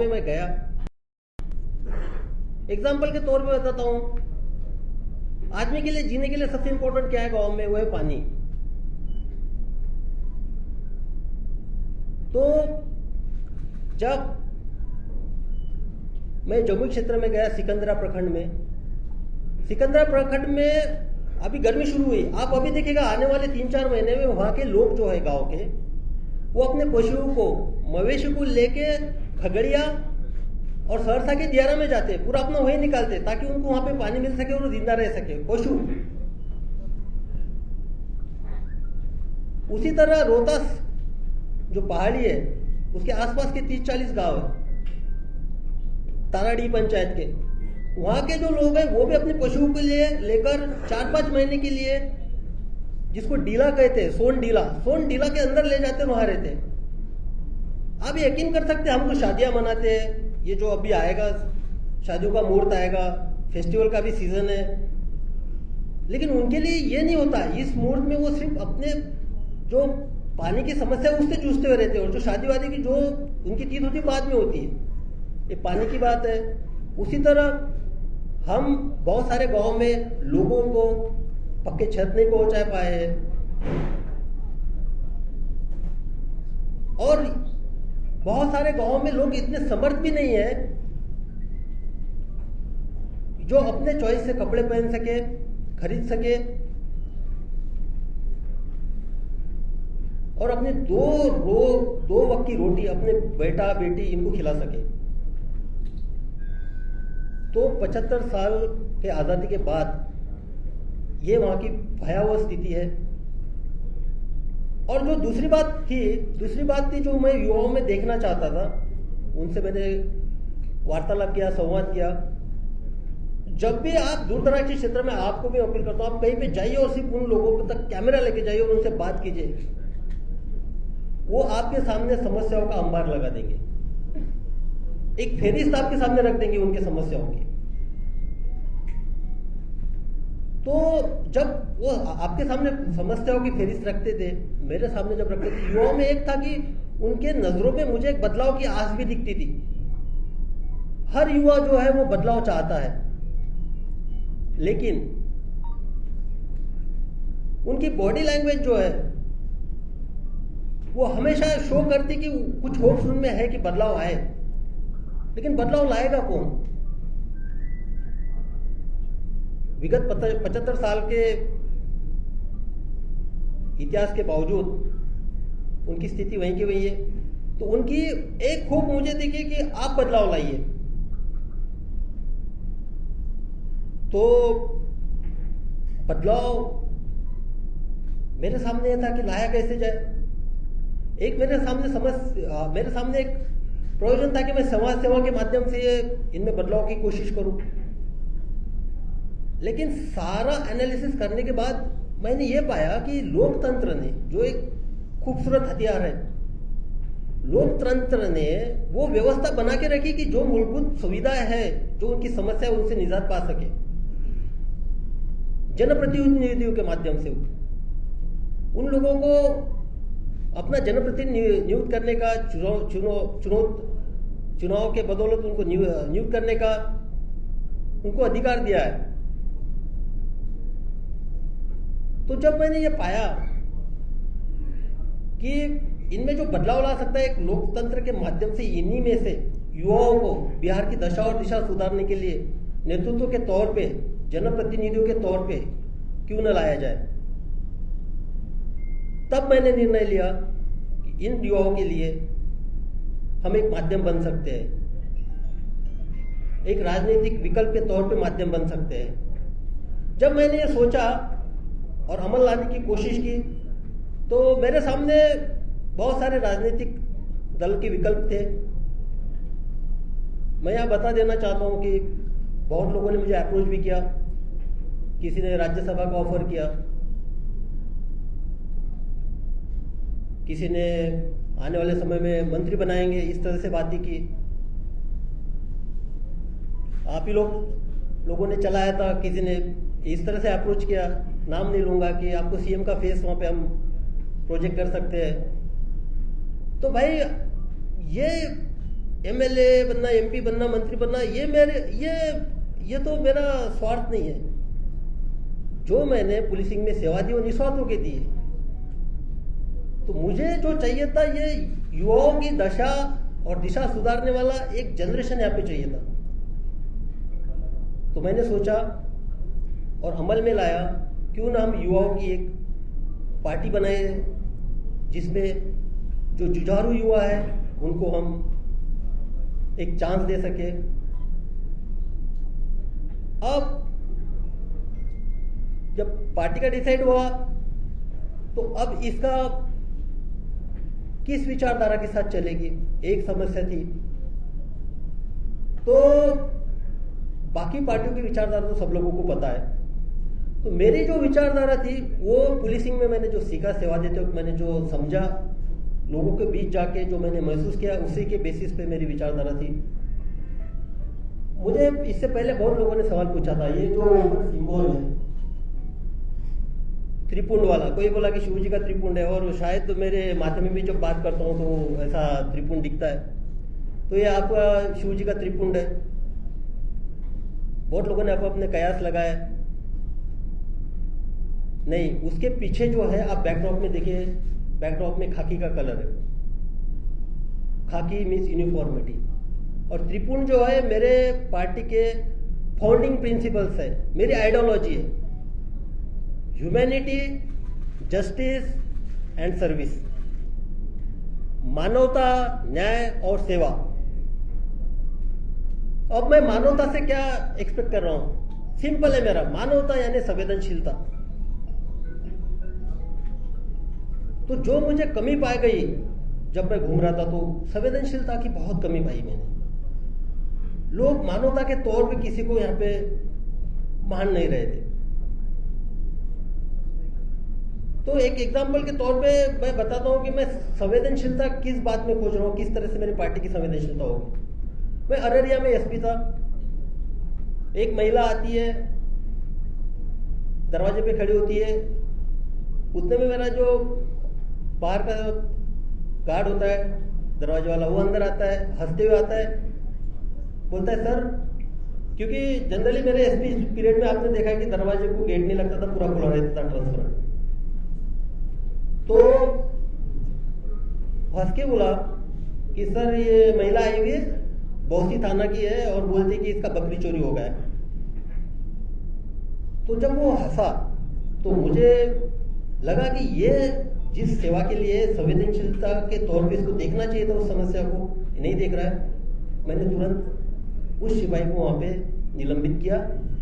में मैं गया। एग्जाम्पल के तौर पे बताता हूँ, आदमी के लिए जीने के लिए सबसे इंपॉर्टेंट क्या है गांव में, वो है पानी। तो जब मैं जमुई क्षेत्र में गया, सिकंदरा प्रखंड में अभी गर्मी शुरू हुई, आप अभी देखिएगा आने वाले 3-4 महीने में वहां के लोग जो है गांव के, वो अपने पशुओं को, मवेशी को लेके खगड़िया और सहरसा के दियारा में जाते, पूरा अपना वही निकालते ताकि उनको वहां पे पानी मिल सके और जिंदा रह सके पशु। उसी तरह रोहतास जो पहाड़ी है, उसके आसपास के 30-40 गांव है ताराडी पंचायत के, वहां के जो लोग हैं वो भी अपने पशुओं के लिए लेकर 4-5 महीने के लिए, जिसको डीला कहते हैं, सोन डीला के अंदर ले जाते, वहां रहते। आप यकीन कर सकते हैं, हम तो शादियां मनाते हैं, ये जो अभी आएगा शादियों का मुहूर्त आएगा, फेस्टिवल का भी सीजन है, लेकिन उनके लिए ये नहीं होता। इस मुहूर्त में वो सिर्फ अपने जो पानी की समस्या उससे जूझते हुए रहते हैं, और जो शादी वादी की जो उनकी चीज होती है बाद में होती है, ये पानी की बात है। उसी तरह हम बहुत सारे गांव में लोगों को पक्के छत नहीं पहुंचा पाए हैं, और बहुत सारे गांव में लोग इतने समर्थ भी नहीं है जो अपने चॉइस से कपड़े पहन सके, खरीद सके, और अपने दो वक्त की रोटी अपने बेटा बेटी इनको खिला सके। तो 75 साल के आजादी के बाद ये वहां की भयावह स्थिति है। और जो दूसरी बात थी जो मैं युवाओं में देखना चाहता था, उनसे मैंने वार्तालाप किया, संवाद किया। जब भी आप दूर दराज के क्षेत्र में, आपको भी अपील करता हूं, आप कहीं पे जाइए और सिर्फ उन लोगों तक कैमरा लेके जाइए और उनसे बात कीजिए, वो आपके सामने समस्याओं का अंबार लगा देंगे, एक फेरिस्त आपके सामने रख देंगे उनके समस्याओं की। तो जब वो आपके सामने समस्याओं की फेरिस्त रखते थे, मेरे सामने जब रखते थे, युवाओं में एक था कि उनके नजरों में मुझे एक बदलाव की आस भी दिखती थी। हर युवा जो है वो बदलाव चाहता है, लेकिन उनकी बॉडी लैंग्वेज जो है वो हमेशा शो करती कि कुछ होप्स उनमें है कि बदलाव आए, लेकिन बदलाव लाएगा कौन? विगत 75 साल के इतिहास के बावजूद उनकी स्थिति वहीं की वहीं है। तो उनकी एक खूब मुझे देखिए कि आप बदलाव लाइए। तो बदलाव मेरे सामने यह था कि लाया कैसे जाए। एक मेरे सामने एक प्रयोजन था कि मैं समाज सेवा के माध्यम से इनमें बदलाव की कोशिश करूं। लेकिन सारा एनालिसिस करने के बाद मैंने ये पाया कि लोकतंत्र ने, जो एक खूबसूरत हथियार है, लोकतंत्र ने वो व्यवस्था बना के रखी कि जो मूलभूत सुविधाएं है, जो उनकी समस्या है, उनसे निजात पा सके जनप्रतिनिधियों के माध्यम से। उन लोगों को अपना जनप्रतिनिधि नियुक्त करने का, चुनाव के बदौलत उनको नियुक्त करने का उनको अधिकार दिया है। तो जब मैंने ये पाया कि इनमें जो बदलाव ला सकता है एक लोकतंत्र के माध्यम से, इन्हीं में से युवाओं को बिहार की दशा और दिशा सुधारने के लिए नेतृत्व के तौर पे, जनप्रतिनिधियों के तौर पे क्यों न लाया जाए, तब मैंने निर्णय लिया कि इन युवाओं के लिए हम एक माध्यम बन सकते हैं, एक राजनीतिक विकल्प के तौर पे माध्यम बन सकते हैं। जब मैंने ये सोचा और अमल लाने की कोशिश की, तो मेरे सामने बहुत सारे राजनीतिक दल के विकल्प थे। मैं यहाँ बता देना चाहता हूँ कि बहुत लोगों ने मुझे अप्रोच भी किया, किसी ने राज्यसभा का ऑफर किया, किसी ने आने वाले समय में मंत्री बनाएंगे, इस तरह से बातें की। आप ही लोगों ने चलाया था, किसी ने इस तरह से अप्रोच किया, नाम नहीं लूंगा, कि आपको सीएम का फेस वहां पे हम प्रोजेक्ट कर सकते हैं। तो भाई ये एमएलए बनना, एमपी बनना, मंत्री बनना, ये तो मेरा स्वार्थ नहीं है। जो मैंने पुलिसिंग में सेवा दी वो निस्वार्थ होके दी। तो मुझे जो चाहिए था, ये युवाओं की दशा और दिशा सुधारने वाला एक जनरेशन यहाँ पे चाहिए था। तो मैंने सोचा और अमल में लाया, क्यों ना हम युवाओं की एक पार्टी बनाए जिसमें जो जुझारू युवा है उनको हम एक चांस दे सके। अब जब पार्टी का डिसाइड हुआ तो अब इसका किस विचारधारा के साथ चलेगी, एक समस्या थी। तो बाकी पार्टियों की विचारधारा तो सब लोगों को पता है। तो मेरी जो विचारधारा थी वो पुलिसिंग में मैंने जो सीखा, सेवा देते वक्त मैंने जो समझा, लोगों के बीच जाके जो मैंने महसूस किया, उसी के बेसिस पे मेरी विचारधारा थी। मुझे इससे पहले बहुत लोगों ने सवाल पूछा था, ये जो सिंबल है त्रिपुंड वाला, कोई बोला कि शिव जी का त्रिपुंड है, और शायद तो मेरे माथे में भी जब बात करता हूँ तो ऐसा त्रिपुंड दिखता है। तो ये आपका शिव जी का त्रिपुंड है। बहुत लोगों ने आपको अपने कयास लगाया। नहीं, उसके पीछे जो है आप बैकड्रॉप में देखिए, बैकड्रॉप में खाकी का कलर है। खाकी मीन्स यूनिफॉर्मिटी। और त्रिपुंड जो है मेरे पार्टी के फाउंडिंग प्रिंसिपल्स है, मेरी आइडियोलॉजी है। ह्यूमैनिटी, जस्टिस एंड सर्विस, मानवता, न्याय और सेवा। अब मैं मानवता से क्या एक्सपेक्ट कर रहा हूं? सिंपल है मेरा, मानवता यानी संवेदनशीलता। तो जो मुझे कमी पाई गई जब मैं घूम रहा था, तो संवेदनशीलता की बहुत कमी पाई मैंने। लोग मानवता के तौर पे किसी को यहाँ पे मान नहीं रहे थे। तो एक एग्जाम्पल के तौर पे मैं बताता हूँ कि मैं संवेदनशीलता किस बात में खोज रहा हूँ, किस तरह से मेरी पार्टी की संवेदनशीलता होगी। मैं अररिया में एसपी था, एक महिला आती है, दरवाजे पे खड़ी होती है, उतने में मेरा जो बाहर का गार्ड होता है, दरवाजे वाला, वो अंदर आता है, हंसते हुए आता है, बोलता है सर, क्योंकि जनरली मेरे एसपी पीरियड में आपने देखा है कि दरवाजे को गेट नहीं लगता था, पूरा खुला रहता था, ट्रांसफर। तो हंस के बोला कि सर ये महिला आई हुई है, बौसी थाना की है, और बोलती कि इसका बकरी चोरी हो गया है। तो जब वो हंसा तो मुझे लगा कि ये जिस सेवा के लिए संवेदनशीलता के तौर पे इसको देखना चाहिए था, उस समस्या को नहीं देख रहा है। मैंने तुरंत उस सिपाही को वहां पे निलंबित किया